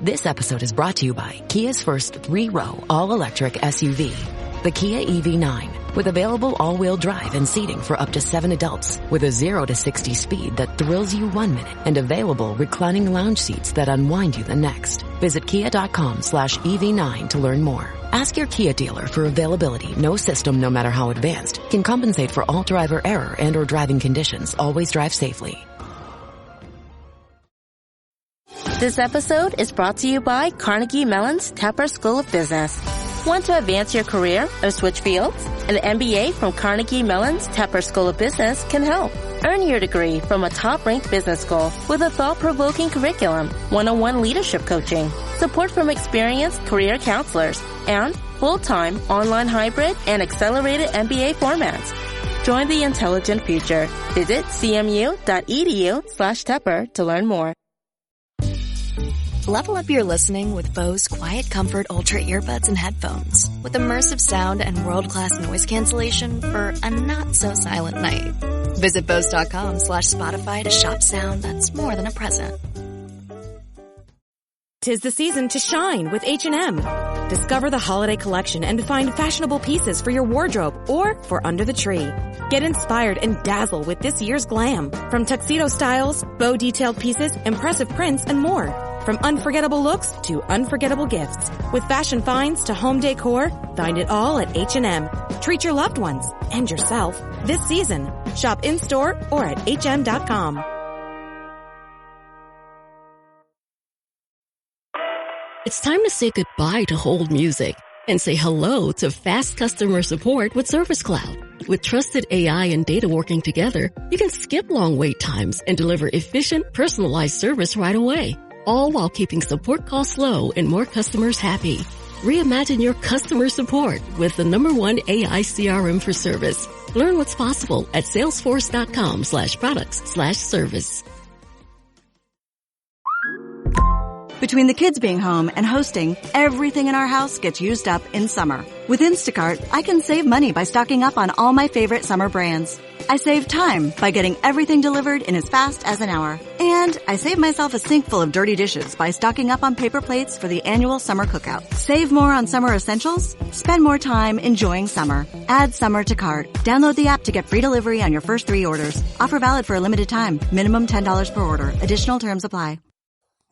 This episode is brought to you by Kia's first 3-row all-electric SUV, the Kia EV9, with available all-wheel drive and seating for up to 7 adults, with a 0 to 60 speed that thrills you 1 minute and available reclining lounge seats that unwind you the next. Visit kia.com/EV9 to learn more. Ask your Kia dealer for availability. No system, no matter how advanced, can compensate for all driver error and or driving conditions. Always drive safely. This episode is brought to you by Carnegie Mellon's Tepper School of Business. Want to advance your career or switch fields? An MBA from Carnegie Mellon's Tepper School of Business can help. Earn your degree from a top-ranked business school with a thought-provoking curriculum, one-on-one leadership coaching, support from experienced career counselors, and full-time, online hybrid, and accelerated MBA formats. Join the intelligent future. Visit cmu.edu/Tepper to learn more. Level up your listening with Bose Quiet Comfort Ultra earbuds and headphones with immersive sound and world-class noise cancellation for a not-so-silent night. Visit Bose.com/Spotify to shop sound that's more than a present. 'Tis the season to shine with H&M. Discover the holiday collection and find fashionable pieces for your wardrobe or for under the tree. Get inspired and dazzle with this year's glam. From tuxedo styles, bow detailed pieces, impressive prints, and more. From unforgettable looks to unforgettable gifts. With fashion finds to home decor, find it all at H&M. Treat your loved ones and yourself this season. Shop in-store or at hm.com. It's time to say goodbye to hold music and say hello to fast customer support with Service Cloud. With trusted AI and data working together, you can skip long wait times and deliver efficient, personalized service right away, all while keeping support costs low and more customers happy. Reimagine your customer support with the #1 AI CRM for service. Learn what's possible at salesforce.com/products/service. Between the kids being home and hosting, everything in our house gets used up in summer. With Instacart, I can save money by stocking up on all my favorite summer brands. I save time by getting everything delivered in as fast as an hour. And I save myself a sink full of dirty dishes by stocking up on paper plates for the annual summer cookout. Save more on summer essentials? Spend more time enjoying summer. Add summer to cart. Download the app to get free delivery on your first 3 orders. Offer valid for a limited time. Minimum $10 per order. Additional terms apply.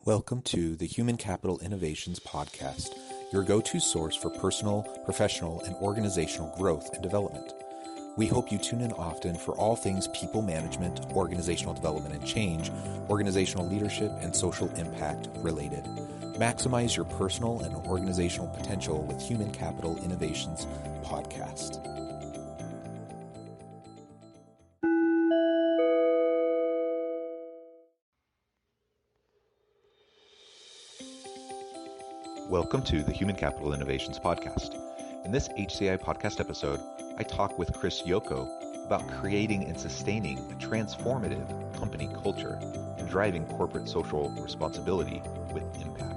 Welcome to the Human Capital Innovations Podcast, your go-to source for personal, professional, and organizational growth and development. We hope you tune in often for all things people management, organizational development and change, organizational leadership, and social impact related. Maximize your personal and organizational potential with Human Capital Innovations Podcast. Welcome to the Human Capital Innovations Podcast. In this HCI podcast episode, I talk with Chris Yoko about creating and sustaining a transformative company culture and driving corporate social responsibility with impact.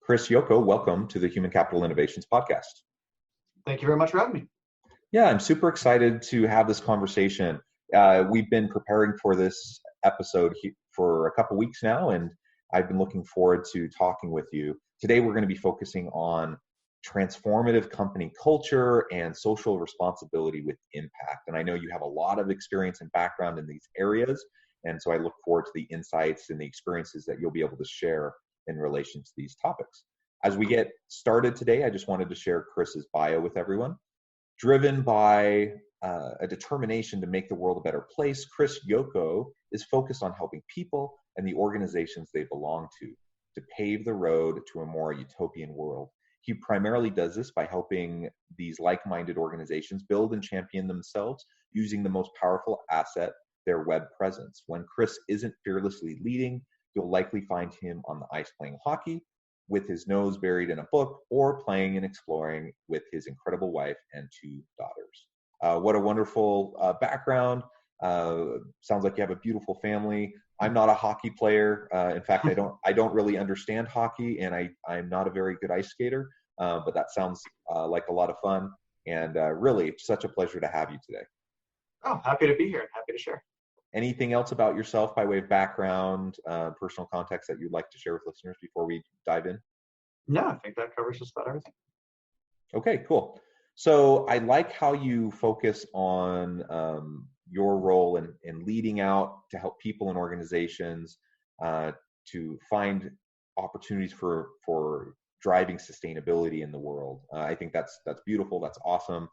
Chris Yoko, welcome to the Human Capital Innovations Podcast. Thank you very much for having me. Yeah, I'm super excited to have this conversation. We've been preparing for this episode for a couple weeks now, and I've been looking forward to talking with you. Today, we're going to be focusing on transformative company culture and social responsibility with impact. And I know you have a lot of experience and background in these areas, and so I look forward to the insights and the experiences that you'll be able to share in relation to these topics. As we get started today, I just wanted to share Chris's bio with everyone. Driven by a determination to make the world a better place, Chris Yoko is focused on helping people and the organizations they belong to pave the road to a more utopian world. He primarily does this by helping these like-minded organizations build and champion themselves using the most powerful asset, their web presence. When Chris isn't fearlessly leading, you'll likely find him on the ice playing hockey with his nose buried in a book or playing and exploring with his incredible wife and 2 daughters. What a wonderful background. Sounds like you have a beautiful family. I'm not a hockey player. In fact, I don't really understand hockey, and I'm not a very good ice skater. But that sounds like a lot of fun, and really such a pleasure to have you today. Oh, happy to be here and happy to share. Anything else about yourself by way of background, personal context that you'd like to share with listeners before we dive in? No, I think that covers just about everything. Okay, cool. So I like how you focus on your role in leading out to help people and organizations to find opportunities for driving sustainability in the world. I think that's beautiful. That's awesome,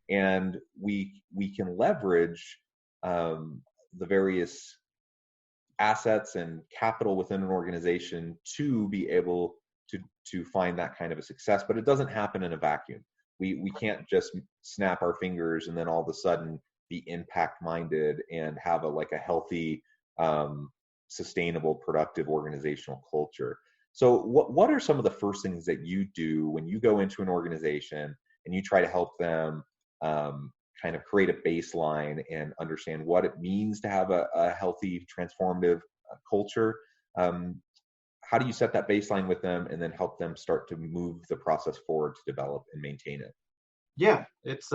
and we can leverage the various assets and capital within an organization to be able to find that kind of a success. But it doesn't happen in a vacuum. We can't just snap our fingers and then all of a sudden be impact minded and have a healthy, sustainable, productive organizational culture. So what are some of the first things that you do when you go into an organization and you try to help them kind of create a baseline and understand what it means to have a healthy, transformative culture? How do you set that baseline with them and then help them start to move the process forward to develop and maintain it? Yeah, it's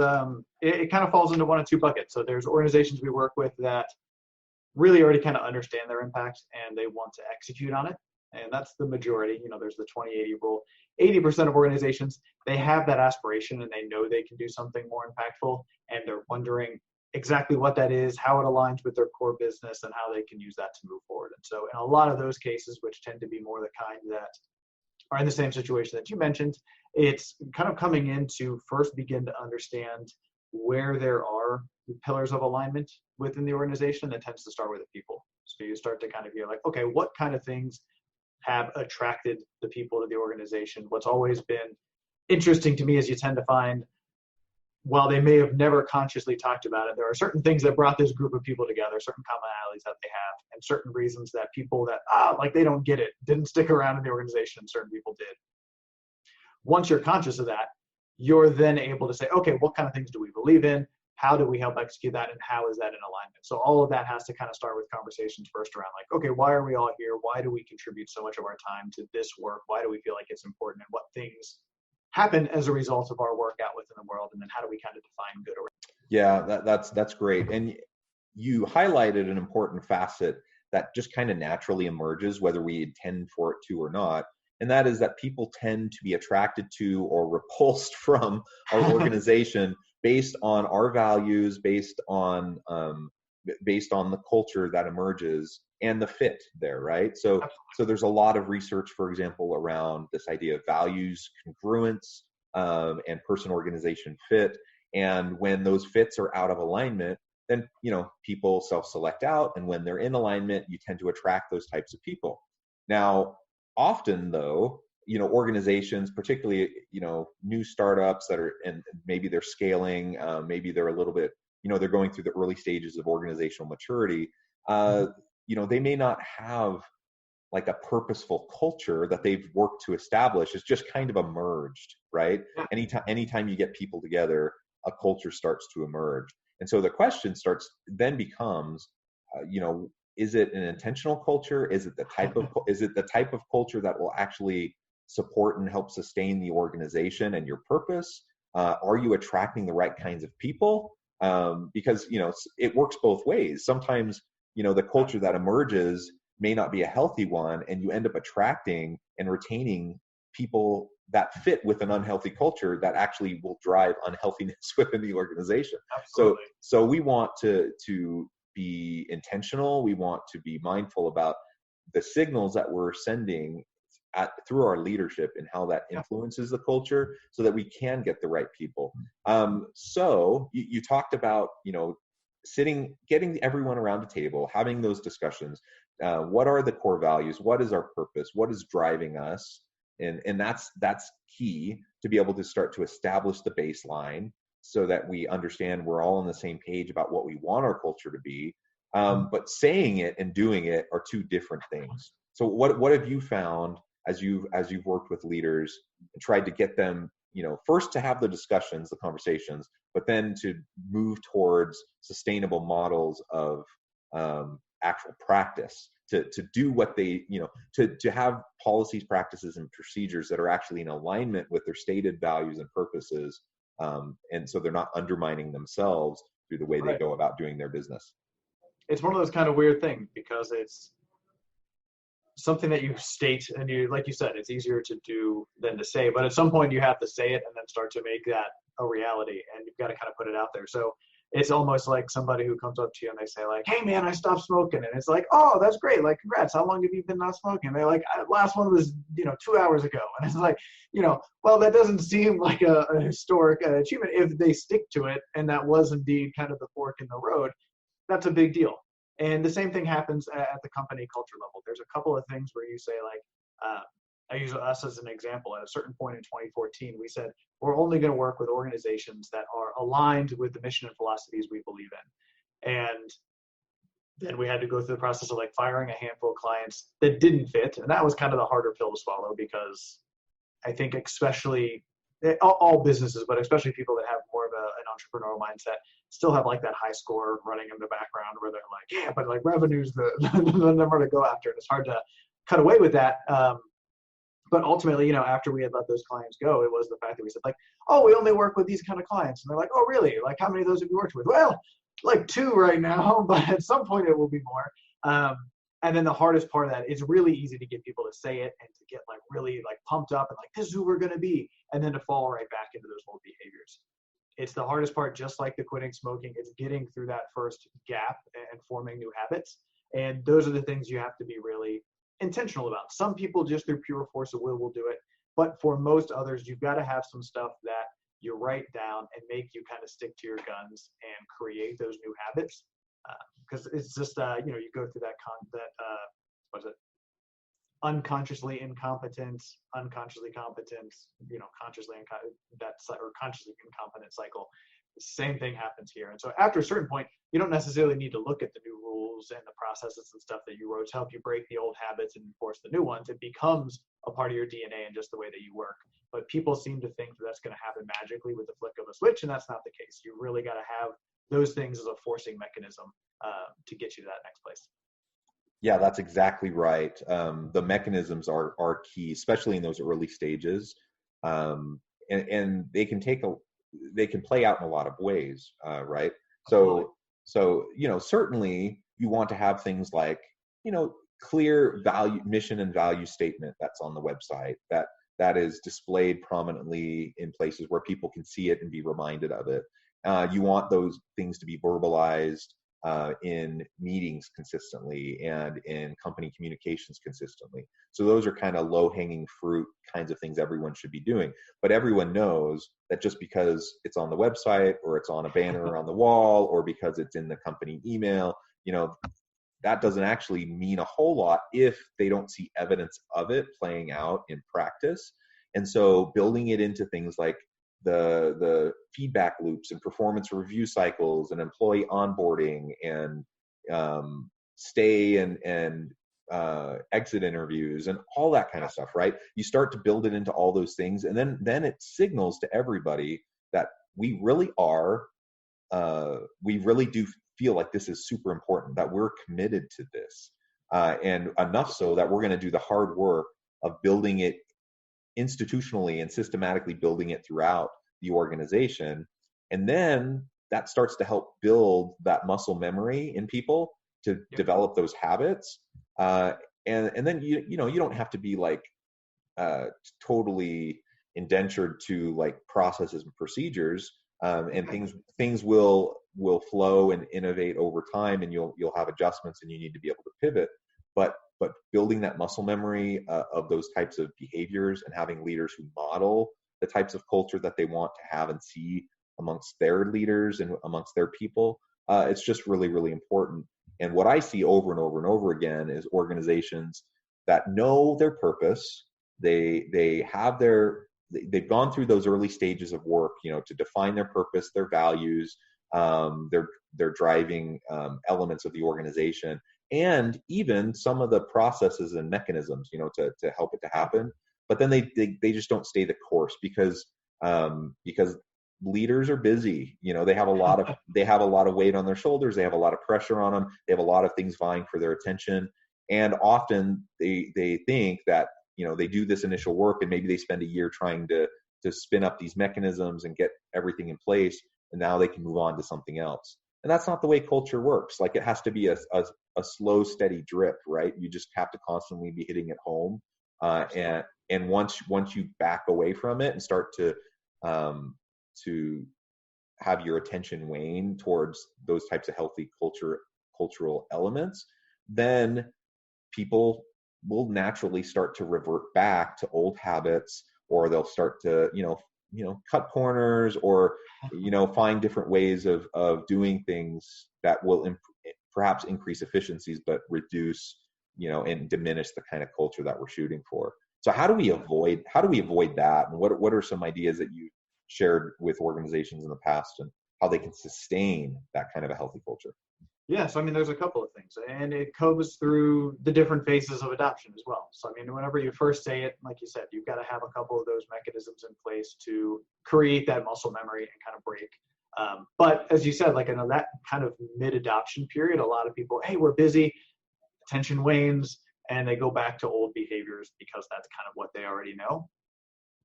it kind of falls into one of two buckets. So there's organizations we work with that really already kind of understand their impact and they want to execute on it. And that's the majority. There's the 20-80 rule. 80% of organizations, they have that aspiration and they know they can do something more impactful, and they're wondering exactly what that is, how it aligns with their core business, and how they can use that to move forward. And so in a lot of those cases, which tend to be more the kind that are in the same situation that you mentioned, it's kind of coming in to first begin to understand where there are the pillars of alignment within the organization. That tends to start with the people. So you start to kind of hear okay, what kind of things have attracted the people to the organization? What's always been interesting to me is you tend to find, while they may have never consciously talked about it, there are certain things that brought this group of people together, certain commonalities that they have, and certain reasons that people that, they don't get it, didn't stick around in the organization, certain people did. Once you're conscious of that, you're then able to say, okay, what kind of things do we believe in? How do we help execute that? And how is that in alignment? So all of that has to kind of start with conversations first around okay, why are we all here? Why do we contribute so much of our time to this work? Why do we feel like it's important? And what things happen as a result of our work out within the world? And then how do we kind of define good around? Yeah, that's great. And you highlighted an important facet that just kind of naturally emerges, whether we intend for it to or not. And that is that people tend to be attracted to or repulsed from our organization based on our values, based on the culture that emerges and the fit there, right? So there's a lot of research, for example, around this idea of values congruence and person-organization fit. And when those fits are out of alignment, then people self-select out. And when they're in alignment, you tend to attract those types of people. Now, often though, organizations, particularly, new startups that are, and maybe they're scaling, maybe they're a little bit, they're going through the early stages of organizational maturity. They may not have like a purposeful culture that they've worked to establish. It's just kind of emerged, right? Anytime you get people together, a culture starts to emerge. And so the question becomes, is it an intentional culture? Is it the type of culture that will actually support and help sustain the organization and your purpose? Are you attracting the right kinds of people? Because it works both ways. Sometimes the culture that emerges may not be a healthy one, and you end up attracting and retaining people that fit with an unhealthy culture that actually will drive unhealthiness within the organization. Absolutely. So we want to be intentional. We want to be mindful about the signals that we're sending through our leadership and how that influences the culture so that we can get the right people. So you talked about, getting everyone around the table, having those discussions. What are the core values? What is our purpose? What is driving us? And that's key to be able to start to establish the baseline so that we understand we're all on the same page about what we want our culture to be. But saying it and doing it are two different things. So what have you found as you've worked with leaders and tried to get them, first to have the discussions, the conversations, but then to move towards sustainable models of actual practice, to do what they, to have policies, practices, and procedures that are actually in alignment with their stated values and purposes. And so they're not undermining themselves through the way they go about doing their business. It's one of those kind of weird things because it's something that you state, and you, like you said, it's easier to do than to say, but at some point you have to say it and then start to make that a reality, and you've got to kind of put it out there. So it's almost like somebody who comes up to you and they say like, hey man, I stopped smoking. And it's like, oh, that's great. Like, congrats. How long have you been not smoking? And they're like, last one was, 2 hours ago. And it's like, well, that doesn't seem like a historic achievement. If they stick to it, and that was indeed kind of the fork in the road, that's a big deal. And the same thing happens at the company culture level. There's a couple of things where you say like, I use us as an example. At a certain point in 2014, we said, we're only going to work with organizations that are aligned with the mission and philosophies we believe in. And then we had to go through the process of like firing a handful of clients that didn't fit. And that was kind of the harder pill to swallow, because I think especially all businesses, but especially people that have more of an entrepreneurial mindset, still have like that high score running in the background where they're like, yeah, but like revenue's the number to go after. And it's hard to cut away with that. But ultimately, after we had let those clients go, it was the fact that we said like, oh, we only work with these kind of clients. And they're like, oh, really? Like, how many of those have you worked with? Well, like 2 right now, but at some point it will be more. And then the hardest part of that is really easy to get people to say it and to get like really like pumped up and like, this is who we're going to be. And then to fall right back into those old behaviors. It's the hardest part, just like the quitting smoking. It's getting through that first gap and forming new habits. And those are the things you have to be really intentional about. Some people just through pure force of will do it. But for most others, you've got to have some stuff that you write down and make you kind of stick to your guns and create those new habits. Because it's just, you go through what is it? Unconsciously incompetent, unconsciously competent, consciously or consciously incompetent cycle. The same thing happens here. And so after a certain point, you don't necessarily need to look at the new rules and the processes and stuff that you wrote to help you break the old habits and enforce the new ones. It becomes a part of your DNA and just the way that you work. But people seem to think that that's going to happen magically with the flick of a switch, and that's not the case. You really got to have those things as a forcing mechanism to get you to that next place. Yeah, that's exactly right. The mechanisms are key, especially in those early stages, and they can play out in a lot of ways, right? So certainly you want to have things like clear value, mission, and value statement that's on the website that is displayed prominently in places where people can see it and be reminded of it. You want those things to be verbalized in meetings consistently and in company communications consistently. So those are kind of low-hanging fruit kinds of things everyone should be doing. But everyone knows that just because it's on the website or it's on a banner on the wall or because it's in the company email, that doesn't actually mean a whole lot if they don't see evidence of it playing out in practice. And so building it into things like the feedback loops and performance review cycles and employee onboarding and stay and exit interviews and all that kind of stuff, right? You start to build it into all those things, and then it signals to everybody that we really do feel like this is super important, that we're committed to this, and enough so that we're going to do the hard work of building it institutionally and systematically, building it throughout the organization. And then that starts to help build that muscle memory in people to develop those habits. And then you don't have to be like totally indentured to like processes and procedures, and things will flow and innovate over time, and you'll have adjustments and you need to be able to pivot. But building that muscle memory of those types of behaviors and having leaders who model the types of culture that they want to have and see amongst their leaders and amongst their people, it's just really, really important. And what I see over and over and over again is organizations that know their purpose. They've gone through those early stages of work, to define their purpose, their values, their driving elements of the organization, and even some of the processes and mechanisms, to help it to happen. But then they just don't stay the course, because because leaders are busy. They have a lot of weight on their shoulders. They have a lot of pressure on them. They have a lot of things vying for their attention. And often they think that, they do this initial work and maybe they spend a year trying to spin up these mechanisms and get everything in place. And now they can move on to something else. And that's not the way culture works. Like, it has to be a slow, steady drip, right? You just have to constantly be hitting it home. And once you back away from it and start to have your attention wane towards those types of healthy cultural elements, then people will naturally start to revert back to old habits, or they'll start to, cut corners, or, find different ways of doing things that will perhaps increase efficiencies, but reduce, and diminish the kind of culture that we're shooting for. So how do we avoid that? And what are some ideas that you shared with organizations in the past, and how they can sustain that kind of a healthy culture? Yeah, so there's a couple of things, and it goes through the different phases of adoption as well. So whenever you first say it, like you said, you've got to have a couple of those mechanisms in place to create that muscle memory and kind of break. But as you said, that kind of mid-adoption period, a lot of people, hey, we're busy, attention wanes, and they go back to old behaviors because that's kind of what they already know.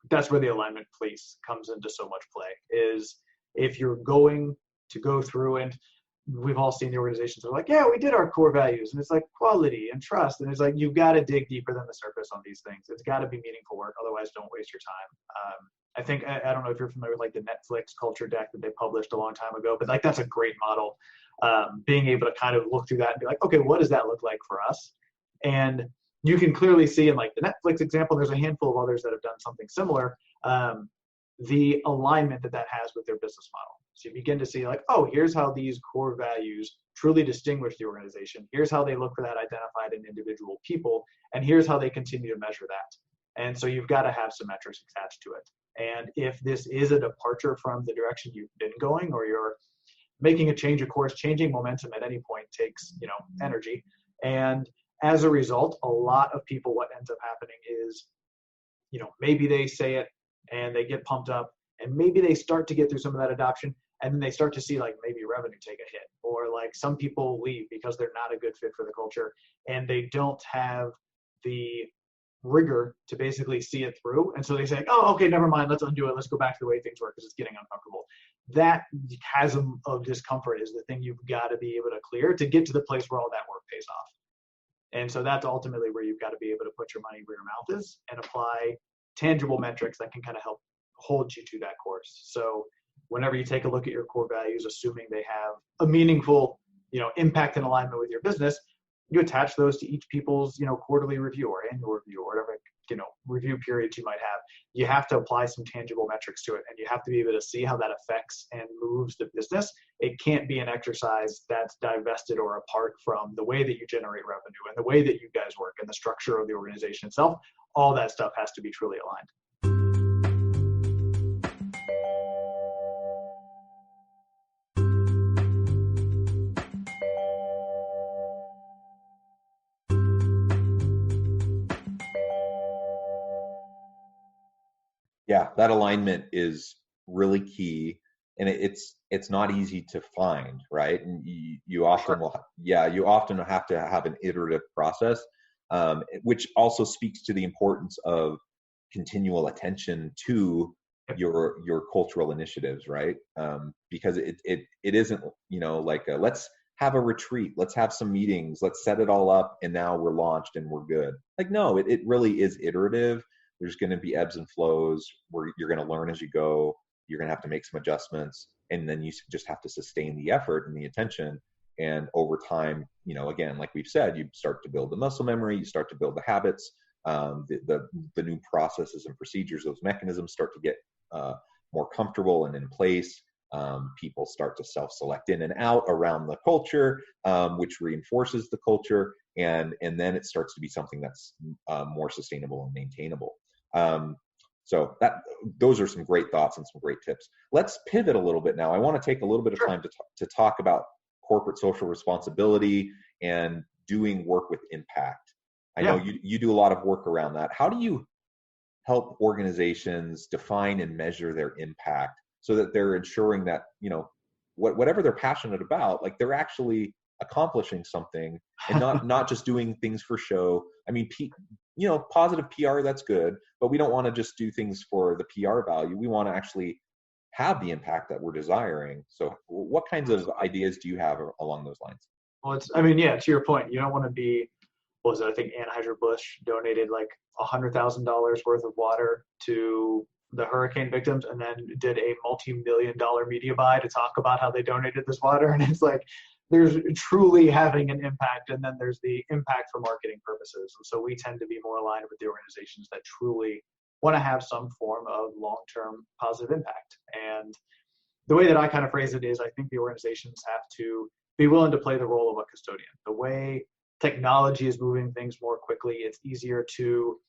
That's where the alignment piece comes into so much play, is if you're going to go through, and we've all seen the organizations that are like, yeah, we did our core values, and it's like quality and trust, and it's like, you've got to dig deeper than the surface on these things. It's got to be meaningful work, otherwise don't waste your time. I think, I don't know if you're familiar with the Netflix culture deck that they published a long time ago, but that's a great model. Being able to kind of look through that and be like, okay, what does that look like for us? And you can clearly see in the Netflix example, there's a handful of others that have done something similar, the alignment that has with their business model. So you begin to see oh, here's how these core values truly distinguish the organization. Here's how they look for that identified in individual people. And here's how they continue to measure that. And so you've got to have some metrics attached to it. And if this is a departure from the direction you've been going, or you're making a change of course, changing momentum at any point takes, energy. And as a result, a lot of people, what ends up happening is, maybe they say it and they get pumped up, and maybe they start to get through some of that adoption, and then they start to see maybe revenue take a hit, or some people leave because they're not a good fit for the culture, and they don't have the rigor to basically see it through. And so they say, oh, okay, never mind, let's undo it. Let's go back to the way things work because it's getting uncomfortable. That chasm of discomfort is the thing you've got to be able to clear to get to the place where all that work pays off. And so that's ultimately where you've got to be able to put your money where your mouth is and apply tangible metrics that can kind of help hold you to that course. So whenever you take a look at your core values, assuming they have a meaningful, impact and alignment with your business, you attach those to each people's, quarterly review or annual review or whatever, review periods you might have. You have to apply some tangible metrics to it, and you have to be able to see how that affects and moves the business. It can't be an exercise that's divested or apart from the way that you generate revenue and the way that you guys work and the structure of the organization itself. All that stuff has to be truly aligned. Yeah, that alignment is really key, and it's not easy to find, right? And you often have to have an iterative process, which also speaks to the importance of continual attention to your cultural initiatives, right? Because it isn't let's have a retreat, let's have some meetings, let's set it all up, and now we're launched and we're good. No, it really is iterative. There's going to be ebbs and flows where you're going to learn as you go. You're going to have to make some adjustments, and then you just have to sustain the effort and the attention. And over time, again, like we've said, you start to build the muscle memory, you start to build the habits, the new processes and procedures, those mechanisms start to get more comfortable and in place. People start to self-select in and out around the culture, which reinforces the culture. And then it starts to be something that's more sustainable and maintainable. So those are some great thoughts and some great tips. Let's pivot a little bit now. I want to take a little bit of time to talk about corporate social responsibility and doing work with impact. I know you do a lot of work around that. How do you help organizations define and measure their impact so that they're ensuring that, whatever they're passionate about, like they're actually accomplishing something and not just doing things for show. I mean, positive PR, that's good, but we don't want to just do things for the PR value. We want to actually have the impact that we're desiring. So what kinds of ideas do you have along those lines? Well, to your point, you don't want to be, what was it? I think Anheuser-Busch donated like $100,000 worth of water to the hurricane victims and then did a multi-million-dollar media buy to talk about how they donated this water. And it's like, there's truly having an impact, and then there's the impact for marketing purposes. And so we tend to be more aligned with the organizations that truly want to have some form of long-term positive impact. And the way that I kind of phrase it is, I think the organizations have to be willing to play the role of a custodian. The way technology is moving things more quickly, it's easier to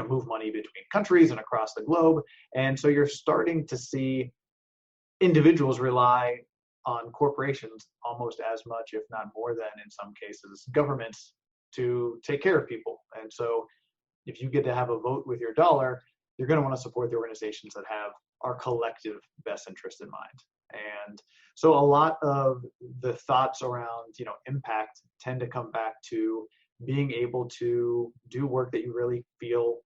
move money between countries and across the globe. And so you're starting to see individuals rely on corporations almost as much, if not more than in some cases, governments to take care of people. And so if you get to have a vote with your dollar, you're going to want to support the organizations that have our collective best interest in mind. And so a lot of the thoughts around, impact tend to come back to being able to do work that you really feel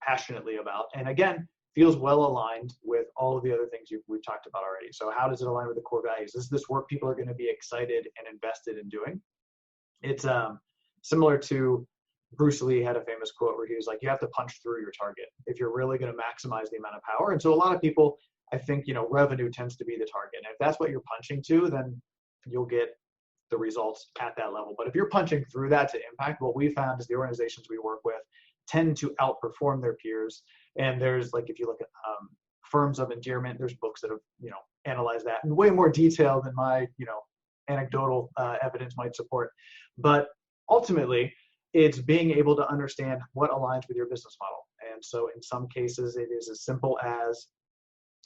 passionately about. And again, feels well aligned with all of the other things we've talked about already. So how does it align with the core values? Is this work people are going to be excited and invested in doing? It's similar to Bruce Lee had a famous quote where he was like, you have to punch through your target if you're really going to maximize the amount of power. And so a lot of people, I think, revenue tends to be the target. And if that's what you're punching to, then you'll get the results at that level. But if you're punching through that to impact, what we found is the organizations we work with tend to outperform their peers. And there's like, if you look at firms of endearment, there's books that have, analyzed that in way more detail than my, anecdotal evidence might support. But ultimately, it's being able to understand what aligns with your business model. And so in some cases, it is as simple as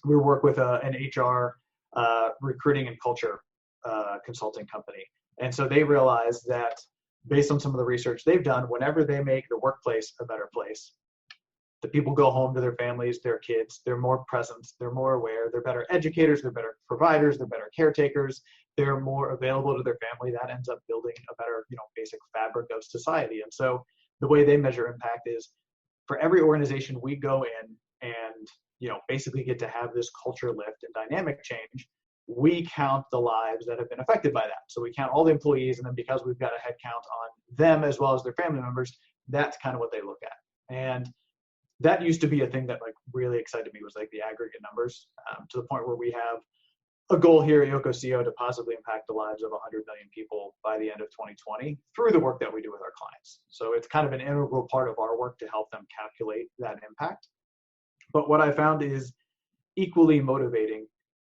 we work with an HR recruiting and culture consulting company. And so they realize that based on some of the research they've done, whenever they make the workplace a better place, the people go home to their families, their kids, they're more present, they're more aware, they're better educators, they're better providers, they're better caretakers, they're more available to their family. That ends up building a better, basic fabric of society. And so the way they measure impact is for every organization we go in and, basically get to have this culture lift and dynamic change, we count the lives that have been affected by that. So we count all the employees, and then because we've got a head count on them as well as their family members, that's kind of what they look at. And that used to be a thing that really excited me, was like the aggregate numbers, to the point where we have a goal here at Yoko CO to positively impact the lives of 100 million people by the end of 2020 through the work that we do with our clients. So it's kind of an integral part of our work to help them calculate that impact. But what I found is equally motivating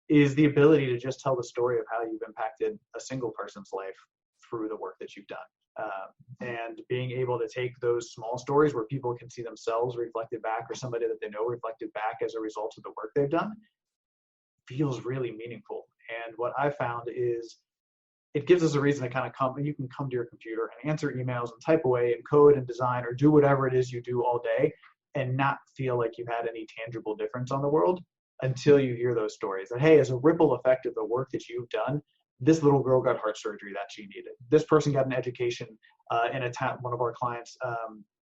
is the ability to just tell the story of how you've impacted a single person's life through the work that you've done. And being able to take those small stories where people can see themselves reflected back, or somebody that they know reflected back as a result of the work they've done, feels really meaningful. And what I found is it gives us a reason to kind of come, and you can come to your computer and answer emails and type away and code and design or do whatever it is you do all day and not feel like you've had any tangible difference on the world until you hear those stories. That, hey, as a ripple effect of the work that you've done, this little girl got heart surgery that she needed. This person got an education in a town. One of our clients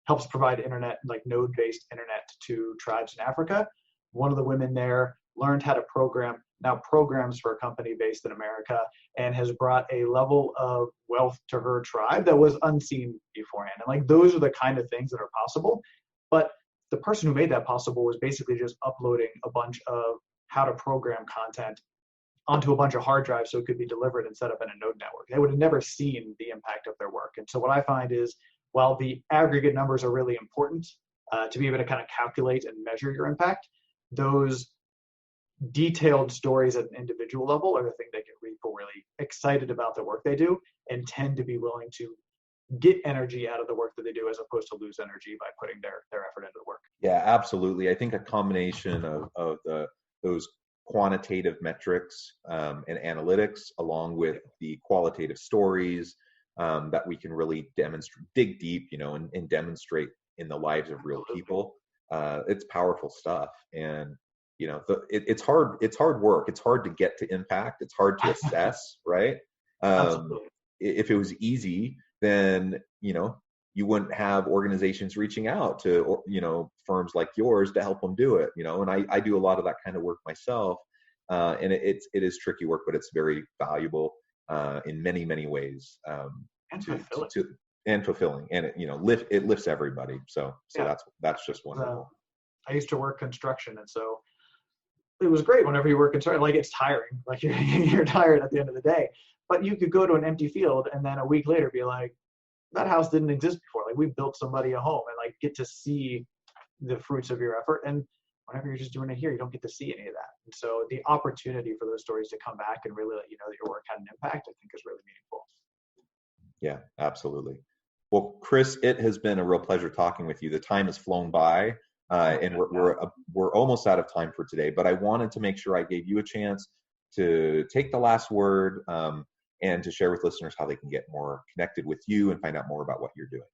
helps provide internet, like node-based internet to tribes in Africa. One of the women there learned how to program, now programs for a company based in America, and has brought a level of wealth to her tribe that was unseen beforehand. And those are the kind of things that are possible. But the person who made that possible was basically just uploading a bunch of how to program content onto a bunch of hard drives so it could be delivered and set up in a node network. They would have never seen the impact of their work. And so what I find is, while the aggregate numbers are really important to be able to kind of calculate and measure your impact, those detailed stories at an individual level are the thing that get people really excited about the work they do and tend to be willing to get energy out of the work that they do, as opposed to lose energy by putting their effort into the work. Yeah, absolutely. I think a combination of those quantitative metrics and analytics, along with the qualitative stories that we can really demonstrate, dig deep, and demonstrate in the lives of real people, It's powerful stuff. And, it's hard work. It's hard to get to impact. It's hard to assess, right? If it was easy, then, you wouldn't have organizations reaching out to, firms like yours to help them do it, and I do a lot of that kind of work myself. And it is tricky work, but it's very valuable in many, many ways. And fulfilling. And fulfilling. And it lifts everybody. So that's just wonderful. I used to work construction, and so it was great whenever you work construction. Like, it's tiring. Like, you're tired at the end of the day. But you could go to an empty field and then a week later be like, that house didn't exist before. Like, we built somebody a home, and like get to see the fruits of your effort. And whenever you're just doing it here, you don't get to see any of that. And so the opportunity for those stories to come back and really let you know that your work had an impact, I think, is really meaningful. Yeah, absolutely. Well, Chris, it has been a real pleasure talking with you. The time has flown by, and we're almost out of time for today. But I wanted to make sure I gave you a chance to take the last word and to share with listeners how they can get more connected with you and find out more about what you're doing.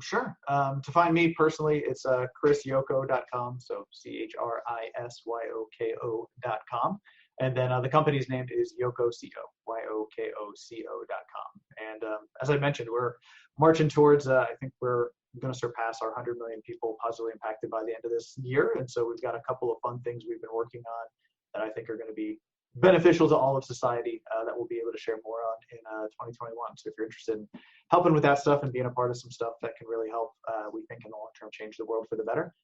Sure. To find me personally, it's chrisyoko.com. So ChrisYoko.com. And then the company's name is YokoCO, YokoCO.com. And as I mentioned, we're marching towards, I think we're going to surpass our 100 million people positively impacted by the end of this year. And so we've got a couple of fun things we've been working on that I think are going to be beneficial to all of society that we'll be able to share more on in 2021. So if you're interested in helping with that stuff and being a part of some stuff that can really help, we think in the long term change the world for the better,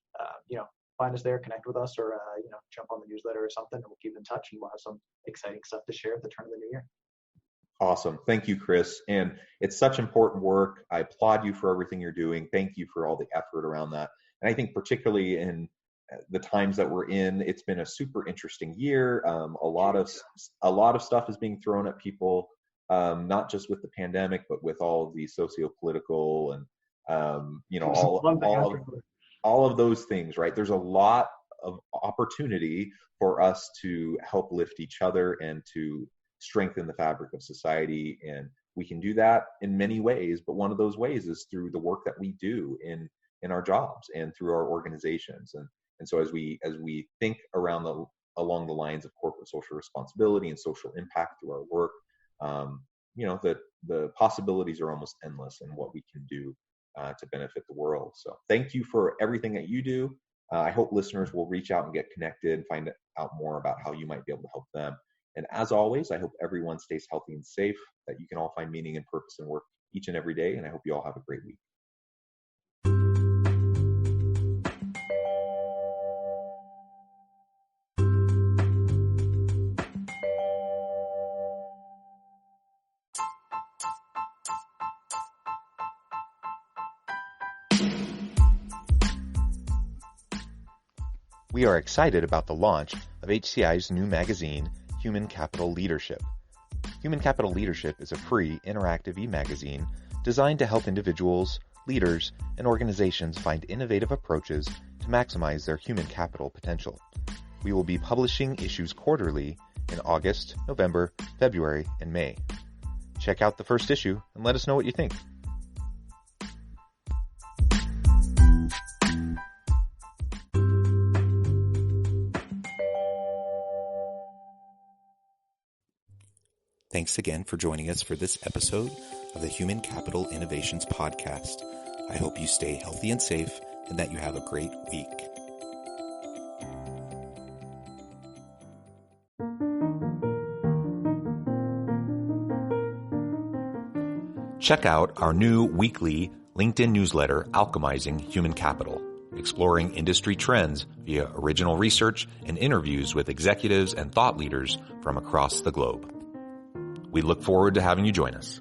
find us there, connect with us, or jump on the newsletter or something, and we'll keep in touch, and we'll have some exciting stuff to share at the turn of the new year. Awesome. Thank you, Chris. And it's such important work. I applaud you for everything you're doing. Thank you for all the effort around that. And I think particularly in the times that we're in, it's been a super interesting year. A lot of stuff is being thrown at people, not just with the pandemic, but with all of the socio-political and all of those things, right? There's a lot of opportunity for us to help lift each other and to strengthen the fabric of society. And we can do that in many ways, but one of those ways is through the work that we do in our jobs and through our organizations. And so as we think along the lines of corporate social responsibility and social impact through our work, the possibilities are almost endless in what we can do to benefit the world. So thank you for everything that you do. I hope listeners will reach out and get connected, find out more about how you might be able to help them. And as always, I hope everyone stays healthy and safe, that you can all find meaning and purpose in work each and every day. And I hope you all have a great week. We are excited about the launch of HCI's new magazine, Human Capital Leadership. Human Capital Leadership is a free, interactive e-magazine designed to help individuals, leaders, and organizations find innovative approaches to maximize their human capital potential. We will be publishing issues quarterly in August, November, February, and May. Check out the first issue and let us know what you think. Thanks again for joining us for this episode of the Human Capital Innovations Podcast. I hope you stay healthy and safe and that you have a great week. Check out our new weekly LinkedIn newsletter, Alchemizing Human Capital, exploring industry trends via original research and interviews with executives and thought leaders from across the globe. We look forward to having you join us.